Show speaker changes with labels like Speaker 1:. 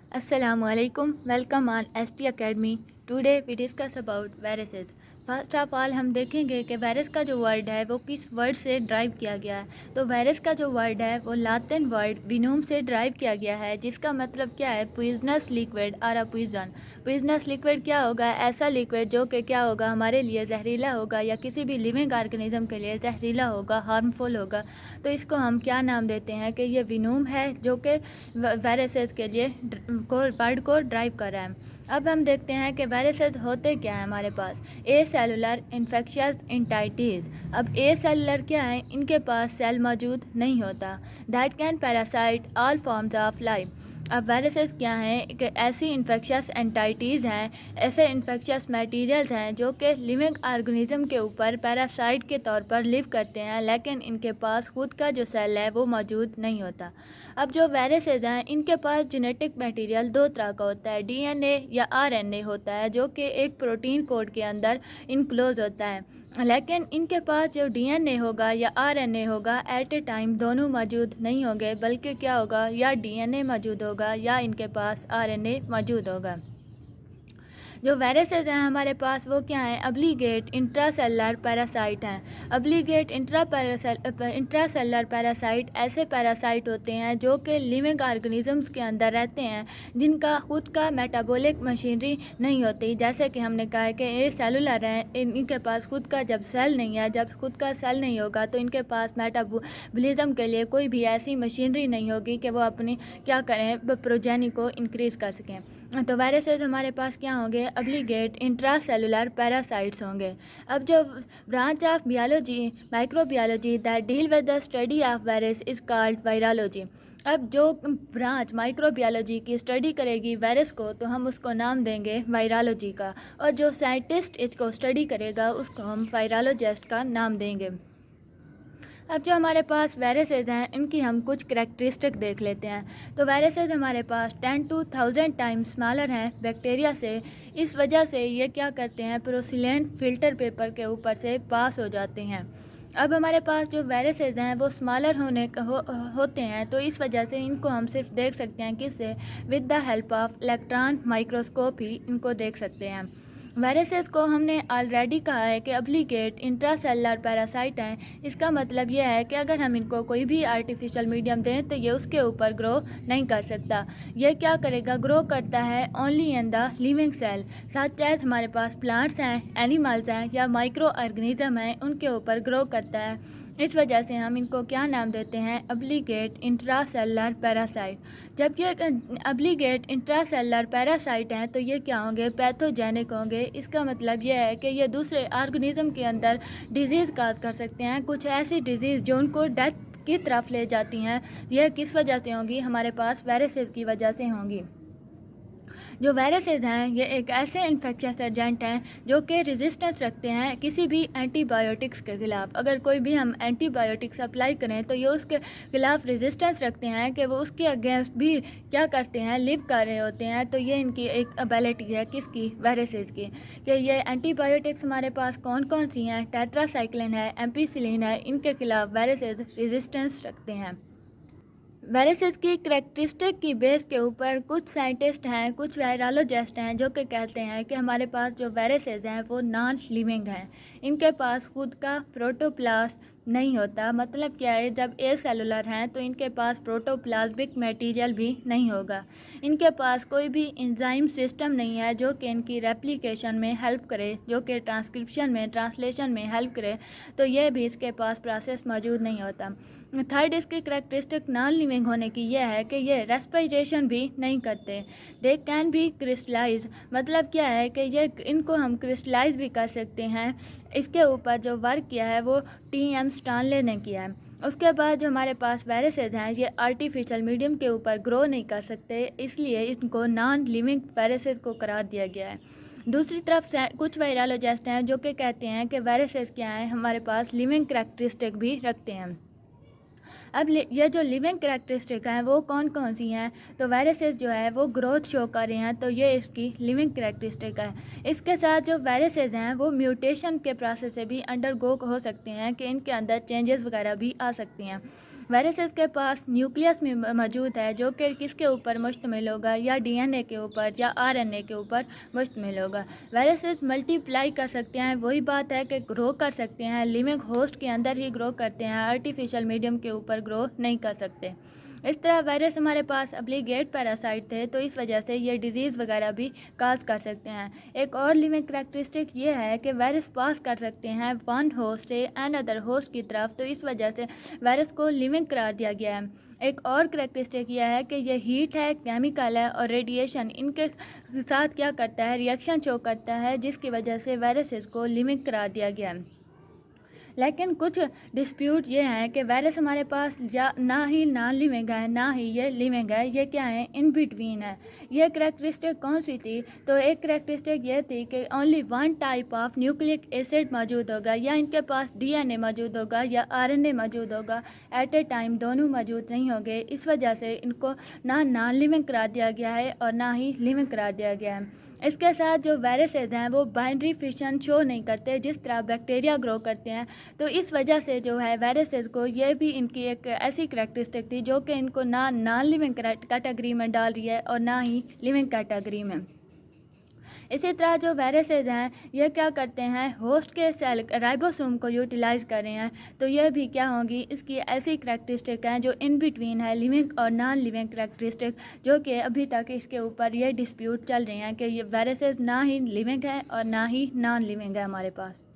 Speaker 1: Assalamualaikum. Welcome on ST Academy. Today we discuss about viruses. First of all हम देखेंगे कि virus का जो वर्ड है वो किस वर्ड से ड्राइव किया गया है। तो वायरस का जो वर्ड है वो लातिन वर्ड विनूम से ड्राइव किया गया है, जिसका मतलब क्या है, पॉइजनस लिक्विड और अ पॉइजन। पॉइजनस लिक्विड क्या होगा, ऐसा लिक्विड जो कि क्या होगा, हमारे लिए जहरीला होगा या किसी भी लिविंग ऑर्गेनिज्म के लिए जहरीला होगा, हार्मफुल होगा। तो इसको हम क्या नाम देते हैं कि ये विनूम है, जो कि वायरसेस के लिए वर्ड को ड्राइव कर रहा है। अब हम देखते हैं कि वायरसेस होते क्या हैं हमारे पास। ए सेलुलर इन्फेक्शियस इंटाइटीज़। अब ए सेलुलर क्या है, इनके पास सेल मौजूद नहीं होता। That can parasite all forms of life. अब वायरसेस क्या हैं कि ऐसी इन्फेक्शियस एंटाइटीज़ हैं, ऐसे इन्फेक्शियस मटेरियल्स हैं जो कि लिविंग ऑर्गेनिज्म के ऊपर पैरासाइट के तौर पर लिव करते हैं, लेकिन इनके पास खुद का जो सेल है वो मौजूद नहीं होता। अब जो वायरसेस हैं इनके पास जेनेटिक मटेरियल दो तरह का होता है, डीएनए या आरएनए होता है, जो कि एक प्रोटीन कोड के अंदर इनक्लोज होता है। लेकिन इनके पास जो डीएनए होगा या आरएनए होगा एट ए टाइम दोनों मौजूद नहीं होंगे, बल्कि क्या होगा, या डीएनए मौजूद होगा या इनके पास आरएनए मौजूद होगा। जो वायरसेस हैं हमारे पास वो क्या हैं, ऑब्लिगेट इंट्रासेलुलर पैरासाइट हैं। ऑब्लिगेट इंट्रासेलुलर पैरासाइट ऐसे पैरासाइट होते हैं जो कि लिविंग ऑर्गेनिजम्स के अंदर रहते हैं, जिनका खुद का मेटाबॉलिक मशीनरी नहीं होती। जैसे कि हमने कहा है कि ये सेलुलर हैं, इनके पास खुद का जब सेल नहीं है, जब खुद का सेल नहीं होगा तो इनके पास मेटाबॉलिज्म के लिए कोई भी ऐसी मशीनरी नहीं होगी कि वो अपनी क्या करें, प्रोजेनी को इंक्रीज़ कर सकें। तो वायरसेस हमारे पास क्या होंगे, ऑब्लिगेट इंट्रासेलुलर पैरासाइट्स होंगे। अब जो branch of biology microbiology that deal with the study of virus is called virology. अब जो ब्रांच माइक्रोबायोलॉजी की स्टडी करेगी वायरस को, तो हम उसको नाम देंगे वायरोलॉजी का, और जो साइंटिस्ट इसको स्टडी करेगा उसको हम वायरोलॉजिस्ट का नाम देंगे। अब जो हमारे पास वायरसेस हैं इनकी हम कुछ करैक्टरिस्टिक देख लेते हैं। तो वायरसेस हमारे पास 10 to 1000 टाइम्स स्मॉलर हैं बैक्टीरिया से। इस वजह से ये क्या करते हैं, पोर्सिलेन फिल्टर पेपर के ऊपर से पास हो जाते हैं। अब हमारे पास जो वायरसेस हैं वो स्मॉलर होते हैं, तो इस वजह से इनको हम सिर्फ देख सकते हैं किससे, with the help of electron microscope ही इनको देख सकते हैं। वायरसेस को हमने ऑलरेडी कहा है कि ऑब्लिगेट इंट्रासेलुलर पैरासाइट हैं। इसका मतलब यह है कि अगर हम इनको कोई भी आर्टिफिशियल मीडियम दें तो ये उसके ऊपर ग्रो नहीं कर सकता। ये क्या करेगा, ग्रो करता है only in the living cell. Such as हमारे पास प्लांट्स हैं, एनिमल्स हैं या माइक्रो ऑर्गेनिज्म हैं, उनके ऊपर ग्रो करता है। इस वजह से हम इनको क्या नाम देते हैं, ऑब्लिगेट इंट्रासेलुलर पैरासाइट। जब ये ऑब्लिगेट इंट्रासेलुलर पैरासाइट हैं तो ये क्या होंगे, पैथोजेनिक होंगे। इसका मतलब यह है कि ये दूसरे ऑर्गेनिज्म के अंदर डिजीज़ काज कर सकते हैं, कुछ ऐसी डिजीज़ जो उनको डेथ की तरफ ले जाती हैं। यह किस वजह से होंगी, हमारे पास वायरसेस की वजह से होंगी। जो वायरसेस हैं ये एक ऐसे इन्फेक्शियस एजेंट हैं जो कि रेजिस्टेंस रखते हैं किसी भी एंटीबायोटिक्स के ख़िलाफ़। अगर कोई भी हम एंटीबायोटिक्स अप्लाई करें तो ये उसके ख़िलाफ़ रेजिस्टेंस रखते हैं कि वो उसके अगेंस्ट भी क्या करते हैं, लिव कर रहे होते हैं। तो ये इनकी एक एबिलिटी है किसकी, वायरसेस की, कि ये एंटीबायोटिक्स हमारे पास कौन कौन सी हैं, टेट्रासाइक्लिन है, एम्पिसिलिन है, इनके ख़िलाफ़ वायरसेस रेजिस्टेंस रखते हैं। वायरसेस की करैक्टरिस्टिक की बेस के ऊपर कुछ साइंटिस्ट हैं, कुछ वायरोलॉजिस्ट हैं जो कि कहते हैं कि हमारे पास जो वायरसेस हैं वो नॉन लिविंग हैं। इनके पास खुद का प्रोटोप्लास्ट नहीं होता। मतलब क्या है, जब ए सेलुलर हैं तो इनके पास प्रोटोप्लाज्मिक मटेरियल भी नहीं होगा। इनके पास कोई भी एंजाइम सिस्टम नहीं है जो कि इनकी रेप्लिकेशन में हेल्प करे, जो कि ट्रांसक्रिप्शन में, ट्रांसलेशन में हेल्प करे। तो ये भी इसके पास प्रोसेस मौजूद नहीं होता। थर्ड इसकी करैक्टरिस्टिक नॉन लिविंग होने की यह है कि ये रेस्पिरेशन भी नहीं करते। दे कैन भी क्रिस्टलाइज। मतलब क्या है कि ये इनको हम क्रिस्टलाइज भी कर सकते हैं। इसके ऊपर जो वर्क किया है वो टी.एम. स्टानले ने किया है। उसके बाद जो हमारे पास वायरसेस हैं ये आर्टिफिशियल मीडियम के ऊपर ग्रो नहीं कर सकते, इसलिए इनको नॉन लिविंग वायरसेस को करार दिया गया है। दूसरी तरफ से कुछ वायरोलॉजिस्ट हैं जो कि कहते हैं कि वायरसेस क्या हैं, हमारे पास लिविंग करैक्टरिस्टिक भी रखते हैं। अब ये जो लिविंग करैक्टरिस्टिक हैं वो कौन कौन सी हैं, तो वायरसेस जो है वो ग्रोथ शो कर रहे हैं, तो ये इसकी लिविंग करैक्टरिस्टिक है। इसके साथ जो वायरसेस हैं वो म्यूटेशन के प्रोसेस से भी अंडरगो हो सकते हैं कि इनके अंदर चेंजेस वगैरह भी आ सकती हैं। वायरसेस के पास न्यूक्लियस में मौजूद है जो कि किसके ऊपर मुश्तमिल होगा, या डीएनए के ऊपर या आरएनए के ऊपर मुश्तमिल होगा। वायरसेस मल्टीप्लाई कर सकते हैं, वही बात है कि ग्रो कर सकते हैं, लिविंग होस्ट के अंदर ही ग्रो करते हैं, आर्टिफिशियल मीडियम के ऊपर ग्रो नहीं कर सकते। इस तरह वायरस हमारे पास ऑब्लिगेट पैरासाइट थे, तो इस वजह से ये डिजीज़ वगैरह भी काज कर सकते हैं। एक और लिविंग करैक्टरिस्टिक ये है कि वायरस पास कर सकते हैं वन होस्ट से अनदर होस्ट की तरफ, तो इस वजह से वायरस को लिविंग करार दिया गया है। एक और करैक्टरिस्टिक यह है कि ये हीट है, केमिकल है और रेडिएशन इनके साथ क्या करता है, रिएक्शन शो करता है, जिसकी वजह से वायरसेस को लिविंग करार दिया गया है। लेकिन कुछ डिस्प्यूट ये हैं कि वायरस हमारे पास या ना ही नॉन लिविंग है ना ही ये लिविंग है, ये क्या है, इन बिटवीन है। ये करैक्टरिस्टिक कौन सी थी, तो एक करैक्टरिस्टिक ये थी कि only one type of nucleic acid मौजूद होगा, या इनके पास डीएनए मौजूद होगा या आरएनए मौजूद होगा, एट ए टाइम दोनों मौजूद नहीं होंगे। इस वजह से इनको ना नॉन लिविंग करार दिया गया है और ना ही लिविंग करार दिया गया है। इसके साथ जो वायरसेज हैं वो बाइनरी फिशन शो नहीं करते जिस तरह बैक्टीरिया ग्रो करते हैं, तो इस वजह से जो है वायरसेज को ये भी इनकी एक ऐसी करैक्टरिस्टिक थी जो कि इनको ना नॉन लिविंग कैटेगरी में डाल रही है और ना ही लिविंग कैटेगरी में। इसी तरह जो वायरसेज हैं ये क्या करते हैं, होस्ट के सेल राइबोसोम को यूटिलाइज कर रहे हैं, तो ये भी क्या होंगी, इसकी ऐसी करैक्टरिस्टिक हैं जो इन बिटवीन है लिविंग और नॉन लिविंग करैक्टरिस्टिक, जो कि अभी तक इसके ऊपर ये डिस्प्यूट चल रहे हैं कि ये वायरसेज ना ही लिविंग है और ना ही नॉन लिविंग है हमारे पास।